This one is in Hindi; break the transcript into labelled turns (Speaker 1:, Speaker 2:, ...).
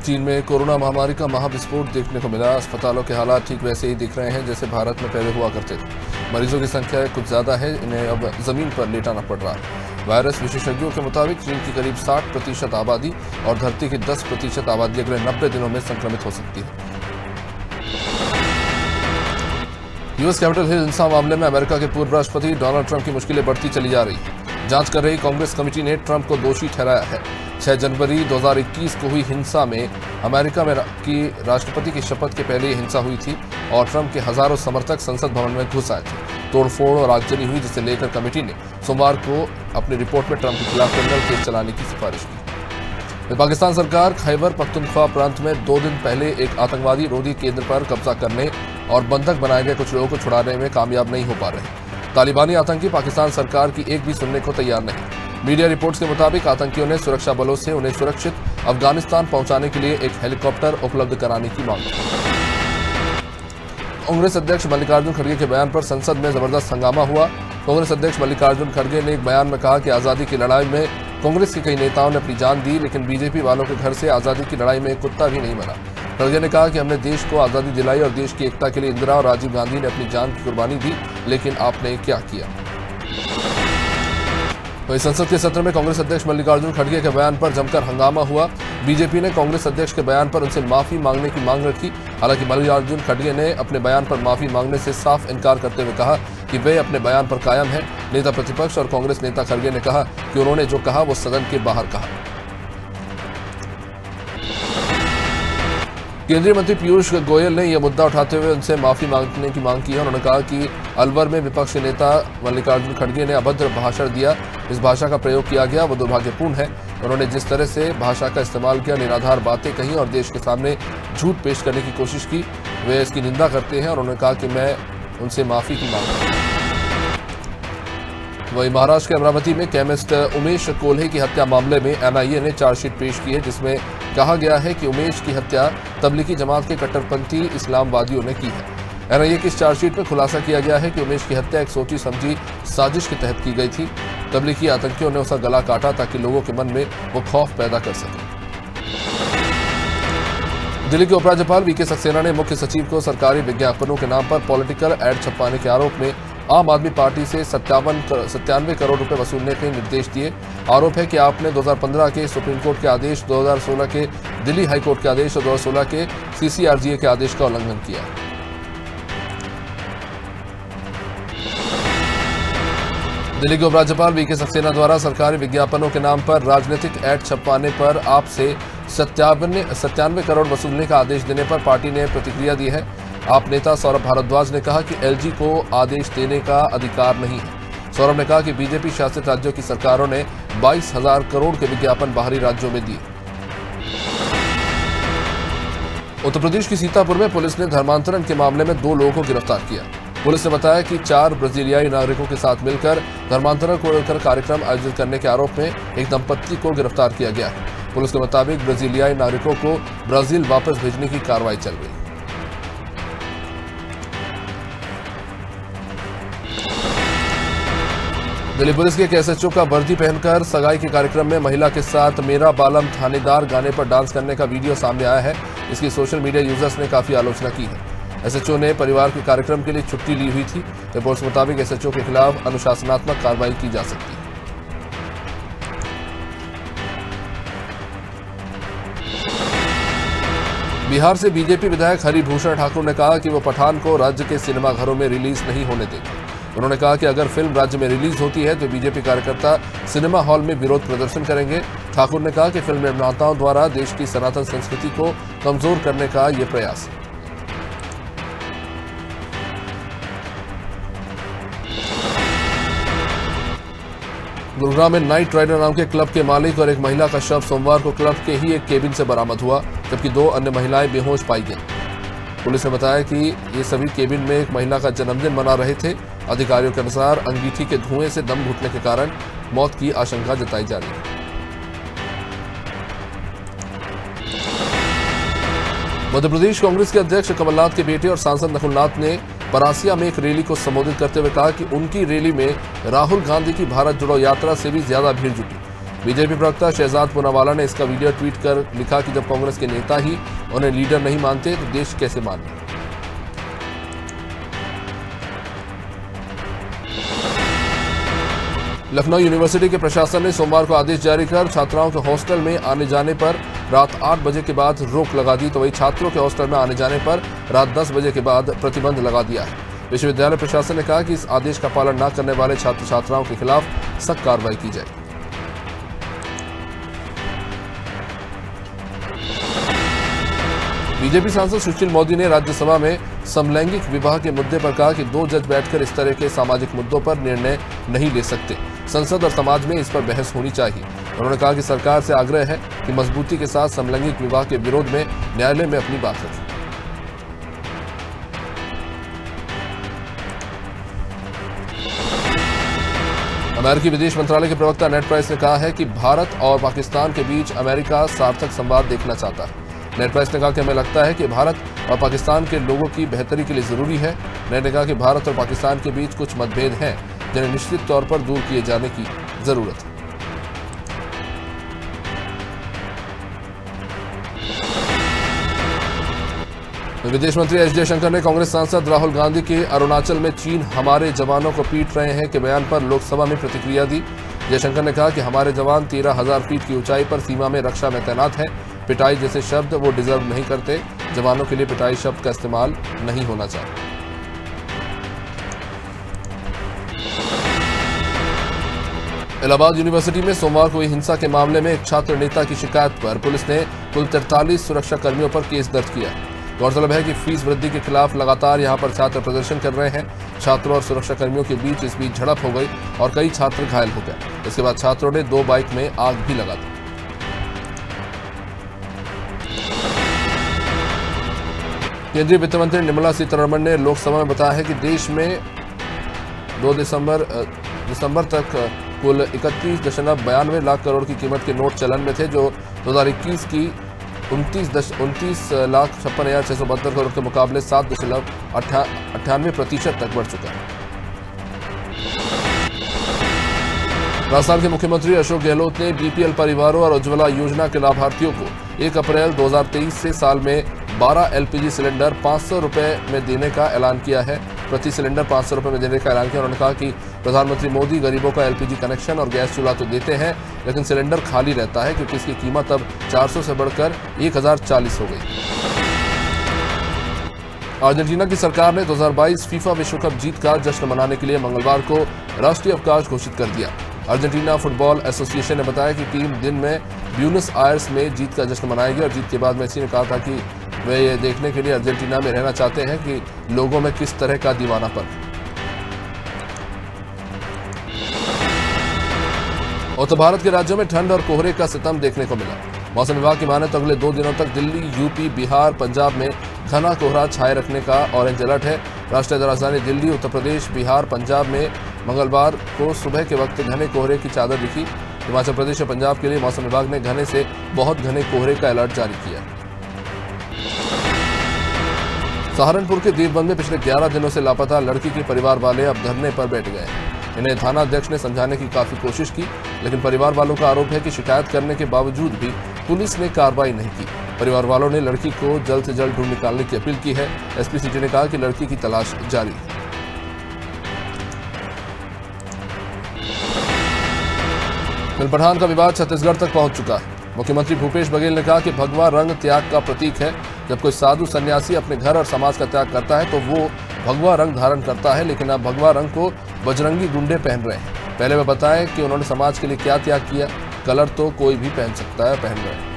Speaker 1: चीन में कोरोना महामारी का महाविस्फोट देखने को मिला। अस्पतालों के हालात ठीक वैसे ही दिख रहे हैं जैसे भारत में पहले हुआ करते थे। मरीजों की संख्या कुछ ज्यादा है, इन्हें अब जमीन पर लेटाना पड़ रहा है। वायरस विशेषज्ञों के मुताबिक चीन की करीब 60% आबादी और धरती की 10% आबादी अगले 90 दिनों में संक्रमित हो सकती है। यूएस कैपिटल हिल हिंसा मामले में अमेरिका के पूर्व राष्ट्रपति डोनाल्ड ट्रंप की मुश्किलें बढ़ती चली जा रही है। जांच कर रही कांग्रेस कमेटी ने ट्रंप को दोषी ठहराया है। 6 जनवरी 2021 को हुई हिंसा में अमेरिका में की राष्ट्रपति की शपथ के पहले ही हिंसा हुई थी और ट्रंप के हजारों समर्थक संसद भवन में घुस आए थे। तोड़फोड़ और आगजनी हुई, जिसे लेकर कमेटी ने सोमवार को अपनी रिपोर्ट में ट्रंप के खिलाफ क्रिमिनल केस चलाने की सिफारिश की। पाकिस्तान सरकार खैबर पख्तूनख्वा प्रांत में 2 दिन पहले एक आतंकवादी रोधी केंद्र पर कब्जा करने और बंधक बनाए गए कुछ लोगों को छुड़ाने में कामयाब नहीं हो पा रहे। तालिबानी आतंकी पाकिस्तान सरकार की एक भी सुनने को तैयार नहीं। मीडिया रिपोर्ट्स के मुताबिक आतंकियों ने सुरक्षा बलों से उन्हें सुरक्षित अफगानिस्तान पहुंचाने के लिए एक हेलीकॉप्टर उपलब्ध कराने की मांग की। कांग्रेस अध्यक्ष मल्लिकार्जुन खड़गे के बयान पर संसद में जबरदस्त हंगामा हुआ। कांग्रेस अध्यक्ष मल्लिकार्जुन खड़गे ने एक बयान में कहा कि आजादी की लड़ाई में कांग्रेस के कई नेताओं ने अपनी जान दी, लेकिन बीजेपी वालों के घर से आजादी की लड़ाई में एक कुत्ता भी नहीं मरा। खड़गे ने कहा कि हमने देश को आजादी दिलाई और देश की एकता के लिए इंदिरा और राजीव गांधी ने अपनी जान की कुर्बानी दी, लेकिन आपने क्या किया। वहीं संसद के सत्र में कांग्रेस अध्यक्ष मल्लिकार्जुन खड़गे के बयान पर जमकर हंगामा हुआ। बीजेपी ने कांग्रेस अध्यक्ष के बयान पर उनसे माफी मांगने की मांग रखी। हालांकि मल्लिकार्जुन खड़गे ने अपने बयान पर माफी मांगने से साफ इनकार करते हुए कहा कि वे अपने बयान पर कायम हैं। नेता प्रतिपक्ष और कांग्रेस नेता खड़गे ने कहा कि उन्होंने जो कहा वो सदन के बाहर कहा। केंद्रीय मंत्री पीयूष गोयल ने यह मुद्दा उठाते हुए उनसे माफी मांगने की मांग की है। उन्होंने कहा कि अलवर में विपक्षी नेता मल्लिकार्जुन खड़गे ने अभद्र भाषण दिया, इस भाषा का प्रयोग किया गया वो दुर्भाग्यपूर्ण है। उन्होंने जिस तरह से भाषा का इस्तेमाल किया, निराधार बातें कही और देश के सामने झूठ पेश करने की कोशिश की, वे इसकी निंदा करते हैं और उन्होंने कहा कि मैं उनसे माफी की मांग करता हूं। वहीं महाराष्ट्र के अमरावती में केमिस्ट उमेश कोल्हे की हत्या मामले में एनआईए ने चार्जशीट पेश की है, जिसमें कहा गया है कि उमेश की हत्या तबलीगी जमात के कट्टरपंथी इस्लामवादियों ने की है। एनआईए की इस चार्जशीट में खुलासा किया गया है कि उमेश की हत्या एक सोची समझी साजिश के तहत की गई थी। तबलीगी आतंकियों ने उसका गला काटा ताकि लोगों के मन में वो खौफ पैदा कर सके। दिल्ली के उपराज्यपाल वीके सक्सेना ने मुख्य सचिव को सरकारी विज्ञापनों के नाम पर पॉलिटिकल एड छपवाने के आरोप में आम आदमी पार्टी से 97 करोड़ रुपए वसूलने के निर्देश दिए। आरोप है कि आपने 2015 के सुप्रीम कोर्ट के आदेश, 2016 के दिल्ली हाई कोर्ट के आदेश और 2016 के सीसीआरजीए के आदेश का उल्लंघन किया। दिल्ली के उपराज्यपाल वीके सक्सेना द्वारा सरकारी विज्ञापनों के नाम पर राजनीतिक एड छपवाने पर आपसे 97 करोड़ वसूलने का आदेश देने पर पार्टी ने प्रतिक्रिया दी है। आप नेता सौरभ भारद्वाज ने कहा कि एलजी को आदेश देने का अधिकार नहीं है। सौरभ ने कहा कि बीजेपी शासित राज्यों की सरकारों ने 22,000 करोड़ के विज्ञापन बाहरी राज्यों में दिए। उत्तर प्रदेश की सीतापुर में पुलिस ने धर्मांतरण के मामले में 2 लोगों को गिरफ्तार किया। पुलिस ने बताया कि 4 ब्राजीलियाई नागरिकों के साथ मिलकर धर्मांतरण को लेकर कार्यक्रम आयोजित करने के आरोप में एक दंपत्ति को गिरफ्तार किया गया है। पुलिस के मुताबिक ब्राजीलियाई नागरिकों को ब्राजील वापस भेजने की कार्रवाई चल रही है। दिल्ली पुलिस के एक एसएचओ का वर्दी पहनकर सगाई के कार्यक्रम में महिला के साथ मेरा बालम थानेदार गाने पर डांस करने का वीडियो सामने आया है। इसकी सोशल मीडिया यूजर्स ने काफी आलोचना की है। एसएचओ ने परिवार के कार्यक्रम के लिए छुट्टी ली हुई थी। रिपोर्ट्स के मुताबिक एसएचओ के खिलाफ अनुशासनात्मक कार्रवाई की जा सकती है। बिहार से बीजेपी विधायक हरिभूषण ठाकुर ने कहा कि वो पठान को राज्य के सिनेमाघरों में रिलीज नहीं होने देंगे। उन्होंने कहा कि अगर फिल्म राज्य में रिलीज होती है तो बीजेपी कार्यकर्ता सिनेमा हॉल में विरोध प्रदर्शन करेंगे। ठाकुर ने कहा कि फिल्म निर्माताओं द्वारा देश की सनातन संस्कृति को कमजोर करने का ये प्रयास है। गुरुग्राम में नाइट राइडर नाम के क्लब के मालिक और एक महिला का शव सोमवार को क्लब के ही एक केबिन से बरामद हुआ, जबकि 2 अन्य महिलाएं बेहोश पाई गईं। पुलिस ने बताया कि ये सभी केबिन में एक महिला का जन्मदिन मना रहे थे। अधिकारियों के अनुसार अंगीठी के धुएं से दम घुटने के कारण मौत की आशंका जताई जा रही है। मध्य प्रदेश कांग्रेस के अध्यक्ष कमलनाथ के बेटे और सांसद नकुलनाथ ने परासिया में एक रैली को संबोधित करते हुए कहा कि उनकी रैली में राहुल गांधी की भारत जोड़ो यात्रा से भी ज्यादा भीड़ जुटी। बीजेपी प्रवक्ता शहजाद पूनावाला ने इसका वीडियो ट्वीट कर लिखा कि जब कांग्रेस के नेता ही उन्हें लीडर नहीं मानते तो देश कैसे माने। लखनऊ यूनिवर्सिटी के प्रशासन ने सोमवार को आदेश जारी कर छात्राओं के हॉस्टल में आने जाने पर रात 8 बजे के बाद रोक लगा दी, तो वहीं छात्रों के हॉस्टल में आने जाने पर रात 10 बजे के बाद प्रतिबंध लगा दिया है। विश्वविद्यालय प्रशासन ने कहा कि इस आदेश का पालन न करने वाले छात्र छात्राओं के खिलाफ सख्त कार्रवाई की जाएगी। बीजेपी सांसद सुशील मोदी ने राज्यसभा में समलैंगिक विवाह के मुद्दे पर कहा कि 2 जज बैठकर इस तरह के सामाजिक मुद्दों पर निर्णय नहीं ले सकते। संसद और समाज में इस पर बहस होनी चाहिए। उन्होंने कहा कि सरकार से आग्रह है कि मजबूती के साथ समलैंगिक विवाह के विरोध में न्यायालय में अपनी बात रखें। अमेरिकी विदेश मंत्रालय के प्रवक्ता नेड प्राइस ने कहा है कि भारत और पाकिस्तान के बीच अमेरिका सार्थक संवाद देखना चाहता है। नेड प्राइस ने कहा कि हमें लगता है कि भारत और पाकिस्तान के लोगों की बेहतरी के लिए जरूरी है। नेड ने कहा कि भारत और पाकिस्तान के बीच कुछ मतभेद हैं जिन्हें निश्चित तौर पर दूर किए जाने की जरूरत है। विदेश मंत्री एस जयशंकर ने कांग्रेस सांसद राहुल गांधी के अरुणाचल में चीन हमारे जवानों को पीट रहे हैं के बयान पर लोकसभा में प्रतिक्रिया दी। जयशंकर ने कहा कि हमारे जवान 13,000 फीट की ऊंचाई पर सीमा में रक्षा में तैनात हैं। पिटाई जैसे शब्द वो डिजर्व नहीं करते। जवानों के लिए पिटाई शब्द का इस्तेमाल नहीं होना चाहिए। इलाहाबाद यूनिवर्सिटी में सोमवार को हुई हिंसा के मामले में एक छात्र नेता की शिकायत पर पुलिस ने कुल 43 सुरक्षा कर्मियों पर केस दर्ज किया। गौरतलब है कि फीस वृद्धि के खिलाफ लगातार यहां पर छात्र प्रदर्शन कर रहे हैं। छात्रों और सुरक्षा कर्मियों के बीच इस बीच झड़प हो गई और कई छात्र घायल हो गए। इसके बाद छात्रों ने 2 बाइक में आग भी लगा दी। केंद्रीय वित्त मंत्री निर्मला सीतारमण ने लोकसभा में बताया है कि देश में 2 दिसंबर तक कुल 31.92 लाख करोड़ की कीमत के नोट चलन में थे, जो 2021 की 29,56,672 करोड़ के मुकाबले 7.98% तक बढ़ चुका है। राजस्थान के मुख्यमंत्री अशोक गहलोत ने बीपीएल परिवारों और उज्ज्वला योजना के लाभार्थियों को 1 अप्रैल 2023 से साल में 12 एलपीजी सिलेंडर 500 रुपए में देने का ऐलान किया है। प्रति सिलेंडर 500 रुपए में देने का ऐलान किया। उन्होंने कहा कि प्रधानमंत्री मोदी गरीबों का एलपीजी कनेक्शन और गैस चूल्हा तो देते हैं, लेकिन सिलेंडर खाली रहता है क्योंकि इसकी कीमत अब 400 से बढ़कर 1040 हो गई। अर्जेंटीना की सरकार ने 2022 फीफा विश्व कप जीत का जश्न मनाने के लिए मंगलवार को राष्ट्रीय अवकाश घोषित कर दिया। अर्जेंटीना फुटबॉल एसोसिएशन ने बताया कि टीम दिन में ब्यूनस आयर्स में जीत का जश्न मनाएगी और जीत के बाद मेसी ने कहा था कि वे ये देखने के लिए अर्जेंटीना में रहना चाहते हैं कि लोगों में किस तरह का दीवानापन। उत्तर भारत के राज्यों में ठंड और कोहरे का सितम देखने को मिला। मौसम विभाग की माने तो अगले 2 दिनों तक दिल्ली, यूपी, बिहार, पंजाब में घना कोहरा छाए रखने का ऑरेंज अलर्ट है। राष्ट्रीय राजधानी दिल्ली, उत्तर प्रदेश, बिहार, पंजाब में मंगलवार को सुबह के वक्त घने कोहरे की चादर दिखी। हिमाचल प्रदेश और पंजाब के लिए मौसम विभाग ने घने से बहुत घने कोहरे का अलर्ट जारी किया। सहारनपुर के दीरबंद में पिछले 11 दिनों से लापता लड़की के परिवार वाले अब धरने पर बैठ गए हैं। इन्हें थाना अध्यक्ष ने समझाने की काफी कोशिश की, लेकिन परिवार वालों का आरोप है कि शिकायत करने के बावजूद भी पुलिस ने कार्रवाई नहीं की। परिवार वालों ने लड़की को जल्द से जल्द ढूंढ निकालने की अपील की है। एसपी सिटी ने कहा कि लड़की की तलाश जारी है। फिल्म का विवाद छत्तीसगढ़ तक पहुंच चुका है। मुख्यमंत्री भूपेश बघेल ने कहा कि भगवा रंग त्याग का प्रतीक है। जब कोई साधु सन्यासी अपने घर और समाज का त्याग करता है तो वो भगवा रंग धारण करता है, लेकिन अब भगवा रंग को बजरंगी गुंडे पहन रहे हैं। पहले वे बताएं कि उन्होंने समाज के लिए क्या त्याग किया। कलर तो कोई भी पहन सकता है, पहन रहे हैं।